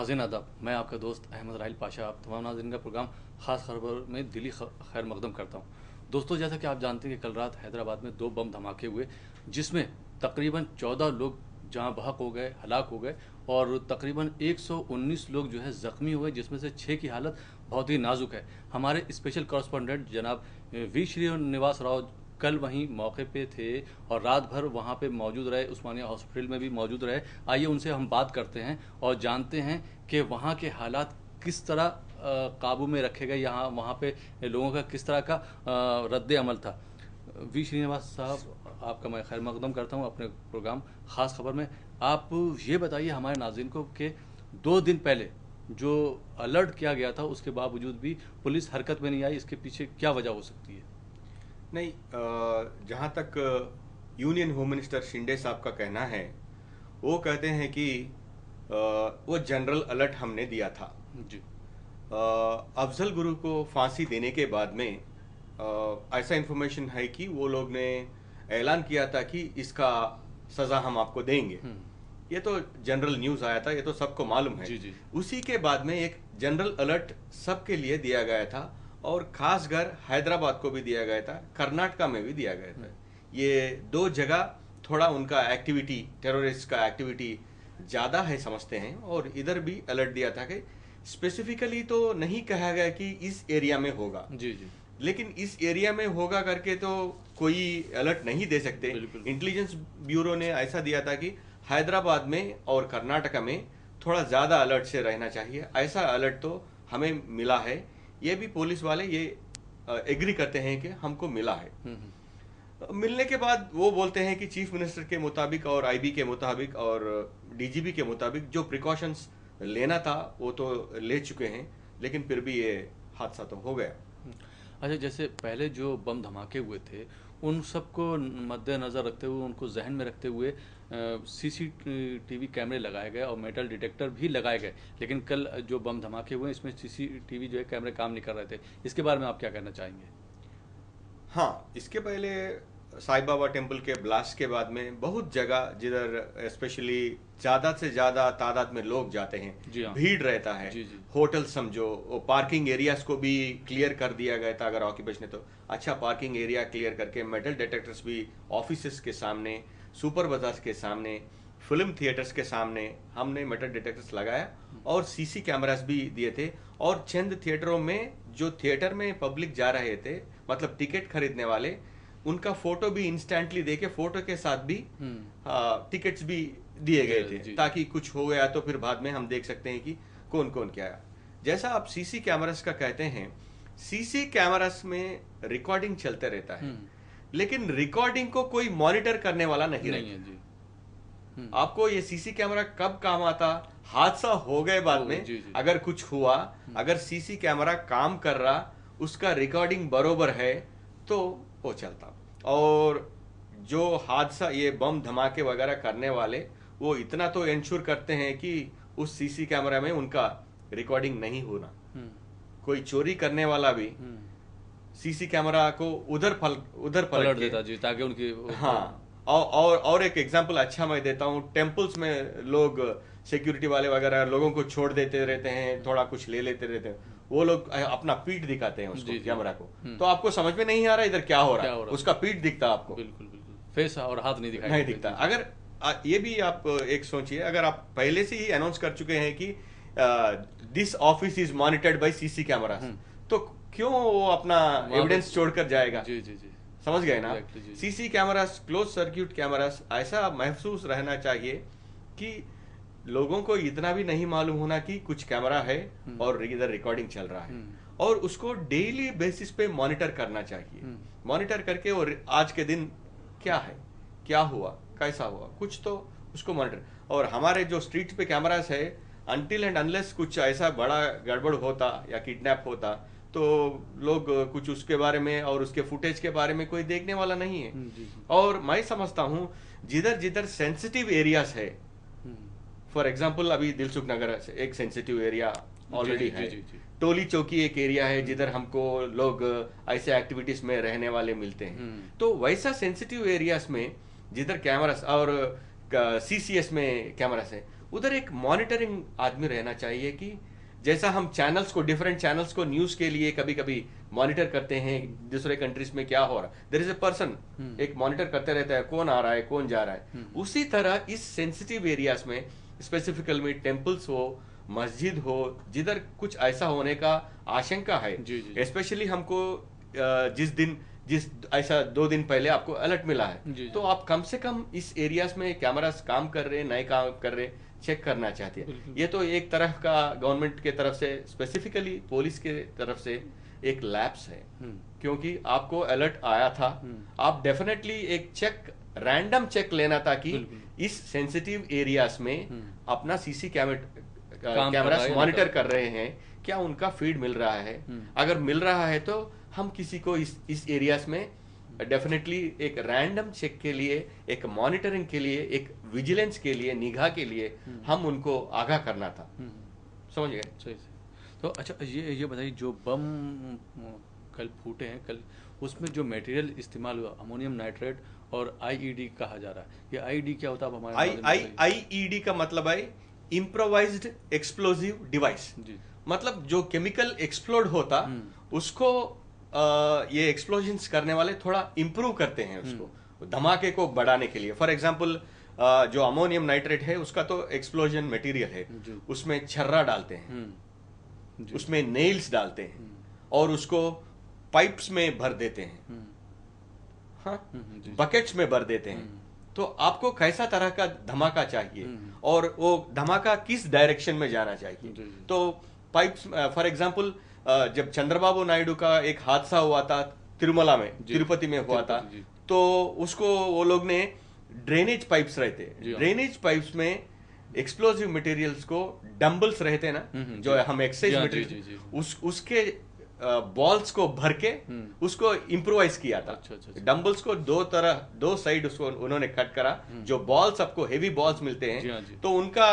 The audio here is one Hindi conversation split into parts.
नाज़रीन आदाब, मैं आपका दोस्त अहमद राहिल पाशा आप तमाम नाज़रीन का प्रोग्राम ख़ास खबर में दिली खैर मकदम करता हूँ। दोस्तों, जैसा कि आप जानते हैं कि कल रात हैदराबाद में 2 बम धमाके हुए, जिसमें तकरीबन 14 लोग जहाँ बहक हो गए, हलाक हो गए और तकरीबन 119 लोग जो है ज़ख्मी हुए, जिसमें से 6 की हालत बहुत ही नाजुक है। हमारे स्पेशल कॉरेस्पॉन्डेंट जनाब वी श्रीनिवास राव कल वहीं मौके पे थे और रात भर वहाँ पे मौजूद रहे, उस्मानिया हॉस्पिटल में भी मौजूद रहे। आइए उनसे हम बात करते हैं और जानते हैं कि वहाँ के हालात किस तरह काबू में रखे गए, यहाँ वहाँ पे लोगों का किस तरह का रद्द अमल था। वी श्रीनिवास साहब, आपका मैं खैर मकदम करता हूँ अपने प्रोग्राम ख़ास खबर में। आप ये बताइए हमारे नाज़रीन को कि 2 दिन पहले जो अलर्ट किया गया था उसके बावजूद भी पुलिस हरकत में नहीं आई, इसके पीछे क्या वजह हो सकती है? नहीं, जहाँ तक यूनियन होम मिनिस्टर शिंदे साहब का कहना है, वो कहते हैं कि वो जनरल अलर्ट हमने दिया था जी। अफजल गुरु को फांसी देने के बाद में ऐसा इन्फॉर्मेशन है कि वो लोग ने ऐलान किया था कि इसका सज़ा हम आपको देंगे। ये तो जनरल न्यूज़ आया था, ये तो सबको मालूम है। जी जी। उसी के बाद में एक जनरल अलर्ट सबके लिए दिया गया था और खासकर हैदराबाद को भी दिया गया था, कर्नाटका में भी दिया गया था। ये 2 जगह थोड़ा उनका एक्टिविटी, टेररिस्ट का एक्टिविटी ज़्यादा है समझते हैं, और इधर भी अलर्ट दिया था कि स्पेसिफिकली तो नहीं कहा गया कि इस एरिया में होगा, जी जी, लेकिन इस एरिया में होगा करके तो कोई अलर्ट नहीं दे सकते। इंटेलिजेंस ब्यूरो ने ऐसा दिया था कि हैदराबाद में और कर्नाटका में थोड़ा ज़्यादा अलर्ट से रहना चाहिए, ऐसा अलर्ट तो हमें मिला है। ये भी पुलिस वाले ये एग्री करते हैं कि हमको मिला है। मिलने के बाद वो बोलते हैं कि चीफ मिनिस्टर के मुताबिक और आईबी के मुताबिक और डीजीपी के मुताबिक जो प्रिकॉशंस लेना था वो तो ले चुके हैं, लेकिन फिर भी ये हादसा तो हो गया। अच्छा, जैसे पहले जो बम धमाके हुए थे उन सबको मद्देनज़र रखते हुए, उनको जहन में रखते हुए सीसीटीवी कैमरे लगाए गए और मेटल डिटेक्टर भी लगाए गए, लेकिन कल जो बम धमाके हुए इसमें सीसीटीवी जो है कैमरे काम नहीं कर रहे थे। इसके बारे में आप क्या कहना चाहेंगे? हाँ, इसके पहले साईं बाबा टेम्पल के ब्लास्ट के बाद में बहुत जगह जिधर स्पेशली ज़्यादा से ज़्यादा तादाद में लोग जाते हैं, हाँ। भीड़ रहता है। जी जी। होटल समझो, पार्किंग एरियाज को भी क्लियर कर दिया गया था। अगर ऑक्यूपेशन है तो अच्छा पार्किंग एरिया क्लियर करके मेटल डिटेक्टर्स भी ऑफिसेस के सामने, सुपर बाजार के सामने, फिल्म थिएटर्स के सामने हमने मेटल डिटेक्टर्स लगाया और सीसी कैमरास भी दिए थे। और चंद थिएटरों में जो थिएटर में पब्लिक जा रहे थे, मतलब टिकट खरीदने वाले, उनका फोटो भी इंस्टेंटली देके फोटो के साथ भी टिकट्स भी दिए गए थे, ताकि कुछ हो गया तो फिर बाद में हम देख सकते हैं कि कौन कौन क्या है। जैसा आप सीसी कैमरास का कहते हैं, सीसी कैमरास में रिकॉर्डिंग चलते रहता है, लेकिन रिकॉर्डिंग को कोई मॉनिटर करने वाला नहीं है जी। आपको ये सीसी कैमरा कब काम आता? हादसा हो गए बाद में जी जी। अगर कुछ हुआ, अगर सीसी कैमरा काम कर रहा, उसका रिकॉर्डिंग बरोबर है तो वो चलता। और जो हादसा, ये बम धमाके वगैरह करने वाले, वो इतना तो इंश्योर करते हैं कि उस सीसी कैमरा में उनका रिकॉर्डिंग नहीं होना। कोई चोरी करने वाला भी सीसी कैमरा को उधर पलट देता जी, ताकि उनकी हाँ। और एक एग्जांपल अच्छा मैं देता हूँ, टेम्पल्स में लोग सिक्योरिटी वाले वगैरह लोगों को छोड़ देते रहते हैं, थोड़ा कुछ ले लेते रहते हैं, वो लोग अपना पीठ दिखाते हैं उसको, कैमरा को, तो आपको समझ में नहीं आ रहा इधर क्या हो रहा है, उसका पीठ दिखता आपको, बिल्कुल बिल्कुल, फेस और हाथ नहीं दिखता। अगर ये भी आप एक सोचिए, अगर आप पहले से ही अनाउंस कर चुके हैं कि this office is monitored by CC camera, तो क्यों वो अपना एविडेंस छोड़कर जाएगा? जी जी जी, समझ गए ना? CC cameras, close circuit cameras, ऐसा महसूस रहना चाहिए कि लोगों को इतना भी नहीं मालूम होना कि कुछ कैमरा है और इधर रिकॉर्डिंग चल रहा है, और उसको डेली बेसिस पे मॉनिटर करना चाहिए। मॉनिटर करके और आज के दिन क्या है, क्या हुआ, कैसा हुआ, कुछ तो उसको मॉनिटर। और हमारे जो स्ट्रीट पे कैमरास है, अनटिल एंड अनलेस कुछ ऐसा बड़ा गड़बड़ होता या किडनैप होता तो लोग कुछ उसके बारे में और उसके फुटेज के बारे में कोई देखने वाला नहीं है। और मैं समझता हूँ जिधर जिधर सेंसिटिव एरियाज है, फॉर एग्जांपल अभी दिलसुख नगर एक सेंसिटिव एरिया ऑलरेडी है, टोली चौकी एक एरिया है जिधर हमको लोग ऐसे एक्टिविटीज में रहने वाले मिलते हैं। तो वैसा सेंसिटिव एरियाज में जिधर कैमरास और सीसीएस में कैमरास है, उधर एक मॉनिटरिंग आदमी रहना चाहिए कि जैसा हम चैनल्स को, डिफरेंट चैनल्स को न्यूज के लिए कभी कभी मॉनिटर करते हैं दूसरे कंट्रीज में क्या हो रहा है, देयर इज ए पर्सन, एक मॉनिटर करते रहता है कौन आ रहा है कौन जा रहा है। उसी तरह इस सेंसिटिव एरियाज में स्पेसिफिकल में टेम्पल्स हो, मस्जिद हो, जिधर कुछ ऐसा होने का आशंका है, स्पेशली हमको जिस ऐसा 2 दिन पहले आपको अलर्ट मिला है, तो आप कम से कम इस एरियाज में कैमरास काम कर रहे, नए काम कर रहे, चेक करना चाहते हैं। ये तो एक तरह का गवर्नमेंट के तरफ से, स्पेसिफिकली पुलिस के तरफ से एक लैप्स है, क्योंकि आपको अलर्ट आया था, आप डेफिनेटली एक चेक, रैंडम चेक लेना था कि इस सेंसिटिव एरियाज में अपना सीसी कैमरास मॉनिटर कर रहे हैं, क्या उनका फीड मिल रहा है, अगर मिल रहा है तो हम किसी को इस एरियाज में डेफिनेटली एक रैंडम चेक के लिए, एक मॉनिटरिंग के लिए, एक विजिलेंस के लिए, निगाह के लिए हम उनको आगाह करना था। समझ गए? सही से। तो अच्छा ये बताइए, जो बम कल फूटे हैं, कल उसमें जो मटेरियल इस्तेमाल हुआ अमोनियम नाइट्रेट और आईईडी कहा जा रहा है, ये आईईडी क्या होता है? हमारे आईईडी का मतलब है इम्प्रोवाइज्ड एक्सप्लोजिव डिवाइस। मतलब जो केमिकल एक्सप्लोड होता उसको ये एक्सप्लोजन्स करने वाले थोड़ा इंप्रूव करते हैं उसको, धमाके को बढ़ाने के लिए। फॉर एग्जांपल जो अमोनियम नाइट्रेट है उसका तो एक्सप्लोजन मटेरियल है, उसमें छर्रा डालते हैं, उसमें नेल्स डालते हैं और उसको पाइप्स में भर देते हैं, हाँ, बकेट्स में भर देते हैं। तो आपको कैसा तरह का धमाका चाहिए और वो धमाका किस डायरेक्शन में जाना चाहिए। तो पाइप्स, फॉर एग्जांपल जब चंद्रबाबू नायडू का एक हादसा हुआ था तिरुमला में, तिरुपति में हुआ था, तो उसको वो लोग ने ड्रेनेज पाइप्स रहते, ड्रेनेज पाइप्स में एक्सप्लोजिव मटेरियल्स को, डंबल्स रहते ना जो हम एक्सरसाइज मटेरियल, उसके बॉल्स को भर के उसको इम्प्रोवाइज किया था। डंबल्स को दो साइड उसको उन्होंने कट करा, जो बॉल्स आपको हेवी बॉल्स मिलते हैं, तो उनका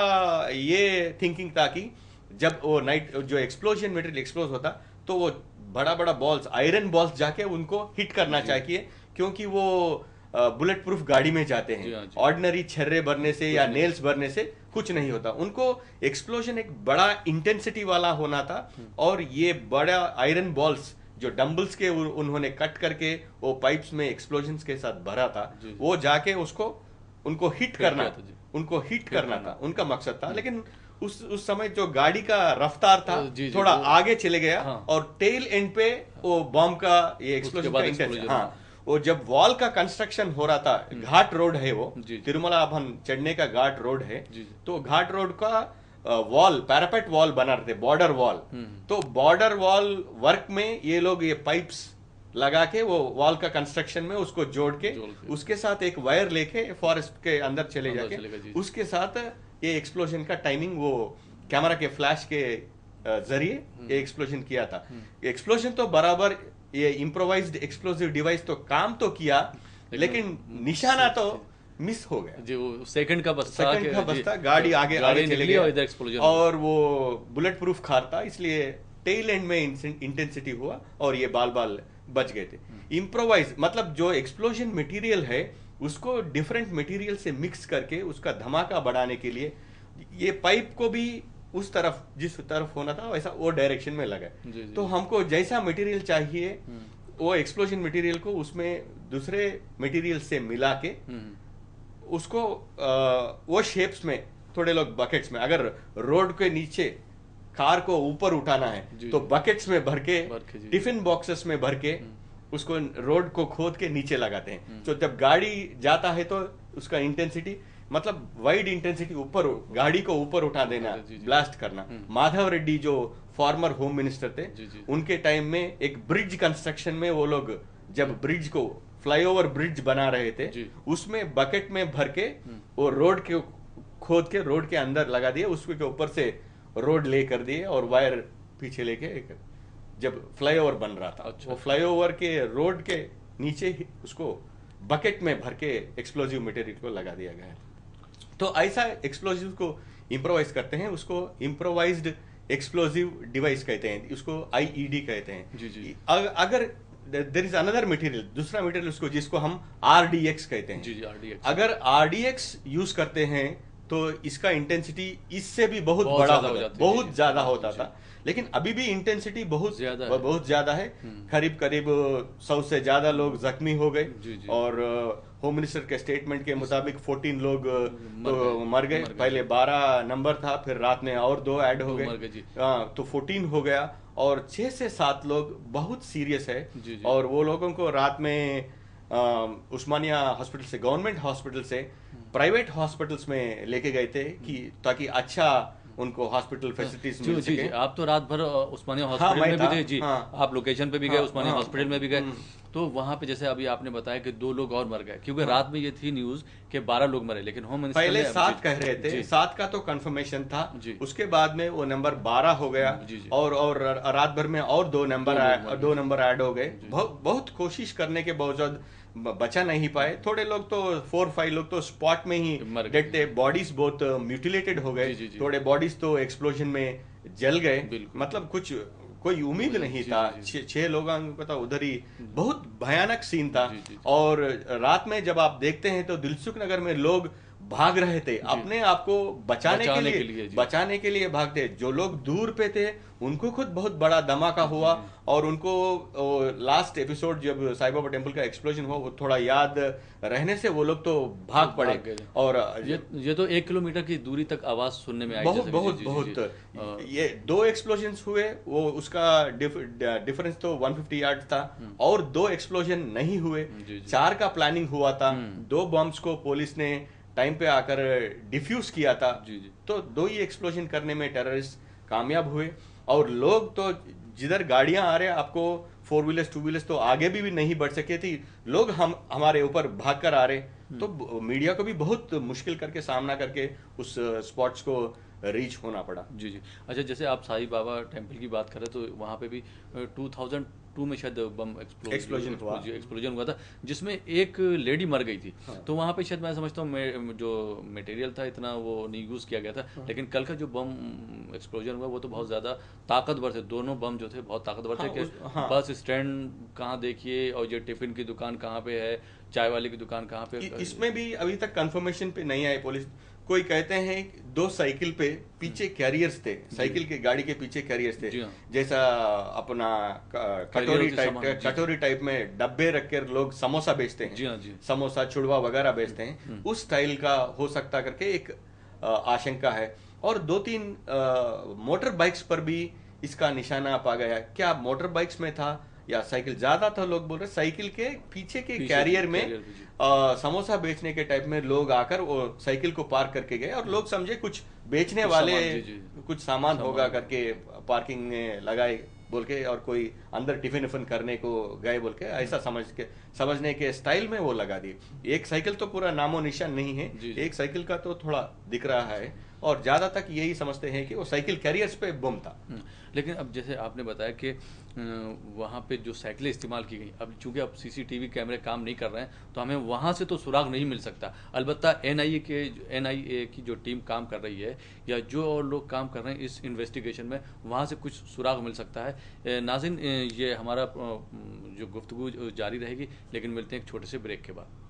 ये थिंकिंग था कि जब वो जो एक्सप्लोजन मटेरियल एक्सप्लोज होता तो वो बड़ा बड़ा बॉल्स, आयरन बॉल्स जाके उनको हिट करना चाहिए, क्योंकि वो बुलेट प्रूफ गाड़ी में जाते हैं, ऑर्डिनरी छर्रे भरने से या नेल्स भरने से कुछ नहीं होता। उनको एक्सप्लोजन एक बड़ा इंटेंसिटी वाला होना था, और ये बड़ा आयरन बॉल्स जो डंबल्स के उन्होंने कट करके वो पाइप्स में एक्सप्लोजन के साथ भरा था, वो जाके उनको हिट करना था, उनका मकसद था। लेकिन उस समय जो गाड़ी का रफ्तार था थोड़ा आगे चले गया, और टेल एंड पे वो बॉम्ब का ये एक्सप्लोजन का इंटेंसिटी, हाँ, वो जब वॉल का कंस्ट्रक्शन हो रहा था, घाट रोड है वो, तिरुमला अब हम चढ़ने का घाट रोड है, तो घाट रोड का वॉल, पैरापेट वॉल बना रहे थे, बॉर्डर वॉल। तो बॉर्डर वॉल वर्क में ये लोग ये पाइप्स लगा के वो वॉल का कंस्ट्रक्शन में उसको जोड़ के उसके साथ एक वायर लेके फॉरेस्ट के अंदर चले जाके उसके साथ ये एक्सप्लोजन का टाइमिंग वो कैमरा के फ्लैश के जरिए ये एक्सप्लोजन किया था। एक्सप्लोजन तो बराबर, ये इम्प्रोवाइज्ड एक्सप्लोजिव डिवाइस तो काम तो किया, लेकिन निशाना तो मिस हो गया। जो सेकंड का बस्ता गाड़ी आगे चले गई, और वो बुलेट प्रूफ कार था, इसलिए टेल एंड में इंटेंसिटी हुआ और ये बाल बच गए थे। इम्प्रोवाइज मतलब जो एक्सप्लोजन मटेरियल है उसको डिफरेंट मटेरियल से मिक्स करके उसका धमाका बढ़ाने के लिए ये पाइप को भी उस तरफ, जिस तरफ होना था वैसा वो डायरेक्शन में लगा। तो हमको जैसा मटेरियल चाहिए वो एक्सप्लोजन मटेरियल को उसमें दूसरे मटेरियल से मिला के उसको वो शेप्स में, थोड़े लोग बकेट्स में, अगर रोड के नीचे कार को ऊपर उठाना है तो बकेट्स में भर के, टिफिन बॉक्सेस में भर के उसको रोड को खोद के नीचे लगाते हैं। तो जब गाड़ी जाता है तो उसका इंटेंसिटी, मतलब वाइड इंटेंसिटी ऊपर, गाड़ी को ऊपर उठा देना, ब्लास्ट करना। माधव रेड्डी जो फॉर्मर होम मिनिस्टर थे, उनके टाइम में एक ब्रिज कंस्ट्रक्शन में वो लोग जब ब्रिज को, फ्लाईओवर ब्रिज बना रहे थे, उसमें बकेट में भर के वो रोड के खोद के रोड के अंदर लगा दिए, उसके ऊपर से रोड ले कर दिए और वायर पीछे लेके, जब फ्लाईओवर बन रहा था वो फ्लाईओवर के रोड के नीचे ही उसको बकेट में भर के एक्सप्लोजिव मटेरियल को लगा दिया गया है। तो ऐसा एक्सप्लोजिव को इम्प्रोवाइज करते हैं, उसको इम्प्रोवाइज्ड एक्सप्लोजिव डिवाइस कहते हैं, उसको आईईडी कहते हैं। अगर देयर इज अनदर मटेरियल, दूसरा मटेरियल उसको, जिसको हम आरडीएक्स कहते हैं। अगर आरडीएक्स यूज करते हैं तो इसका इंटेंसिटी इससे भी बहुत बहुत बड़ा ज्यादा हो जाती है, बहुत जी, ज्यादा जी, होता जी। था। लेकिन अभी भी इंटेंसिटी बहुत बहुत ज्यादा है। करीब करीब 100 से ज्यादा लोग जख्मी हो गए। जी, जी। और होम मिनिस्टर के स्टेटमेंट के मुताबिक 14 लोग तो मर गए। मर गए। पहले 12 नंबर था, फिर रात में और 2 ऐड हो दो गए। मर गए, जी। तो 14 हो गया। और 6 से 7 लोग बहुत सीरियस है। जी, जी। और वो लोगों को रात में उस्मानिया हॉस्पिटल से, गवर्नमेंट हॉस्पिटल से प्राइवेट हॉस्पिटल्स में लेके गए थे कि ताकि अच्छा उनको हॉस्पिटल फैसिलिटीज जी मिल जी सके। जी। आप तो रात भर उस्मानिया हाँ, हॉस्पिटल मैं में भी था। थे जी। हाँ। आप लोकेशन पे भी गए, हाँ, उस्मानिया हाँ, हॉस्पिटल में भी गए। तो वहां पे जैसे अभी आपने बताया कि 2 लोग और मर गए, क्योंकि रात में ये थी न्यूज कि 12 लोग मरे, लेकिन होम मिनिस्टर पहले ने 7 कह रहे थे, जी। 7 का तो कंफर्मेशन था। जी। उसके बाद में वो नंबर 12 हो गया। जी, जी। और रात भर में और 2 नंबर दो नंबर ऐड हो गए। जी। बहुत कोशिश करने के बावजूद बचा नहीं पाए। थोड़े लोग तो 4-5 लोग तो स्पॉट में ही मर गए। डेड थे। बॉडीज बहुत म्यूटिलेटेड हो गए। जी, जी, जी। थोड़े बॉडीज तो एक्सप्लोजन में जल गए। बिल्कुल। मतलब कुछ कोई उम्मीद नहीं जी, था। जी, जी। 6 लोगों को तो उधर ही बहुत भयानक सीन था। जी, जी, जी। और रात में जब आप देखते हैं तो दिलसुख नगर में लोग भाग रहे थे अपने आप को बचाने के लिए जी। बचाने के लिए भागते। जो लोग दूर पे थे उनको खुद बहुत बड़ा धमाका हुआ। और उनको लास्ट एपिसोड जब साईं बाबा टेम्पल का एक्सप्लोजन हुआ वो थोड़ा याद रहने से वो लोग तो भाग पड़े। और ये तो 1 किलोमीटर की दूरी तक आवाज सुनने में आई। बहुत जैसे बहुत जी, बहुत जी, जी। ये 2 एक्सप्लोजन्स हुए। वो उसका डिफरेंस तो 150 यार्ड था। और 2 एक्सप्लोजन नहीं हुए। जी, जी। 4 का प्लानिंग हुआ था। 2 बॉम्ब्स को पुलिस ने टाइम पे आकर डिफ्यूज किया था। जी, जी। तो 2 ही एक्सप्लोजन करने में टेररिस्ट कामयाब हुए। और लोग तो जिधर गाड़ियां आ रहे आपको 4 व्हीलर्स 2 व्हीलर्स तो आगे भी नहीं बढ़ सके थी। लोग हमारे ऊपर भाग कर आ रहे। तो मीडिया को भी बहुत मुश्किल करके सामना करके उस स्पॉट्स को रीच होना पड़ा। जी जी। अच्छा, जैसे आप साईं बाबा टेम्पल की बात करें तो वहाँ पे भी 2002 में शायद बम एक्सप्लोजन हुआ था, जिसमें एक लेडी मर गई थी। हाँ। तो वहाँ पे शायद मैं समझता हूँ जो मटेरियल था इतना वो नहीं यूज़ किया गया था। हाँ। लेकिन कल का जो बम एक्सप्लोजन हुआ वो तो बहुत ज़्यादा ताकतवर थे। दोनों बम जो थे बहुत ताकतवर थे। कि बस स्टैंड कहाँ देखिए और ये टिफिन की दुकान कहाँ पे है, चाय वाले की दुकान कहाँ पे। इसमें भी अभी तक कंफर्मेशन पे नहीं आई पुलिस। कोई कहते हैं 2 साइकिल पे पीछे कैरियर्स थे। साइकिल के गाड़ी के पीछे कैरियर्स थे। जैसा अपना कटोरी टाइप में डब्बे रख कर लोग समोसा बेचते हैं। जी हाँ जी। समोसा छुड़वा वगैरह बेचते हैं। उस स्टाइल का हो सकता करके एक आशंका है। और 2-3 मोटर बाइक्स पर भी इसका निशाना पा गया। क्या मोटर बाइक्स में था या साइकिल? ज्यादा था लोग बोल रहे साइकिल के पीछे के कैरियर में समोसा बेचने के टाइप में लोग आकर वो साइकिल को पार्क करके गए। और लोग समझे कुछ बेचने वाले कुछ सामान होगा करके पार्किंग में लगाए बोल के, और कोई अंदर टिफिन विफिन करने को गए बोल के ऐसा समझने के स्टाइल में वो लगा दिए। एक साइकिल तो पूरा नामो निशान नहीं है। एक साइकिल का तो थोड़ा दिख रहा है। और ज्यादा तक यही समझते हैं कि वो साइकिल कैरियर्स पे बम था। लेकिन अब जैसे आपने बताया कि वहाँ पे जो साइकिलें इस्तेमाल की गई, अब चूंकि अब सीसीटीवी कैमरे काम नहीं कर रहे हैं तो हमें वहाँ से तो सुराग नहीं मिल सकता। अलबत्ता एनआईए की जो टीम काम कर रही है या जो और लोग काम कर रहे हैं इस इन्वेस्टिगेशन में, वहाँ से कुछ सुराग मिल सकता है। नाज़रीन, ये हमारा जो गुफ्तगू जारी रहेगी, लेकिन मिलते हैं एक छोटे से ब्रेक के बाद।